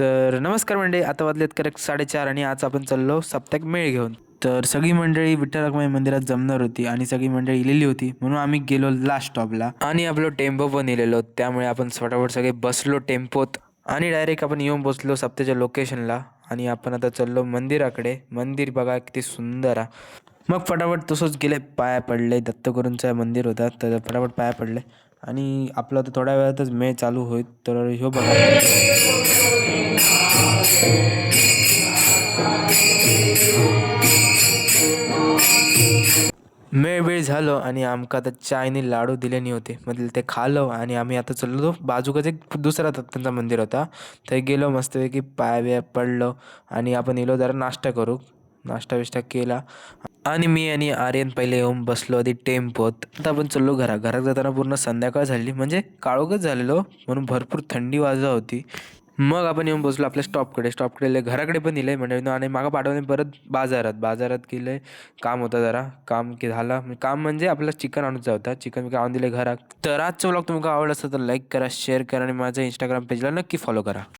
तर नमस्कार मंडळी, आता वाजलेत करेक्ट 4:30 आणि आज आपण चाललो साप्ताहिक मेळ घेऊन. तर सगळी मंडळी विठ्ठल रखुमाई मंदिरात जमणार होती आणि सगळी मंडळी इलेली होती, म्हणून आम्ही गेलो लास्ट स्टॉपला आणि आपलो टेम्पो पण इलेलो. त्यामुळे आपण फटाफट सगळे बसलो टेम्पोत आणि डायरेक्ट आपण येऊन बसलो सप्त्याच्या लोकेशनला. आणि आपण आता चाललो मंदिराकडे. मंदिर बघा किती सुंदर आहे. मग फटाफट तसंच गेले, पाया पडले. दत्तगुरूंचं मंदिर होता, तर फटाफट पाया पडले आणि आपलं आता थोड्या वेळातच मेळ चालू होईल. तर ह्यो बघा, मेळ वेळ झालो आणि आमका आता चायनी लाडू दिलेनी होते, म्हणजे ते खालो आणि आम्ही आता चाललो. बाजूकच एक दुसरा दत्तांचा मंदिर होता, तर गेलो मस्तपैकी पाया बिया पडलो आणि आपण गेलो जरा नाश्ता करू. नाश्ता बिष्टा केला आणि मी आणि आर्यन पहिले येऊन बसलो आधी टेम्पोत. आता आपण चाललो घरात जाताना पूर्ण संध्याकाळ झाली, म्हणजे काळोखच झालेलो, म्हणून भरपूर थंडी वाजत होती. मग आपण येऊन बसलो आपल्या स्टॉपकडे घराकडे पण दिले म्हणजे. आणि मागं पाठवले परत बाजारात गेले. काम होतं जरा, काम की झालं काम म्हणजे आपलं चिकन आणूचा होता. चिकन मी आणून दिले घरात. तर आजचं व्लॉग तुम्हाला आवडलं असेल तर लाईक करा, शेअर करा आणि माझ्या इंस्टाग्राम पेजला नक्की फॉलो करा.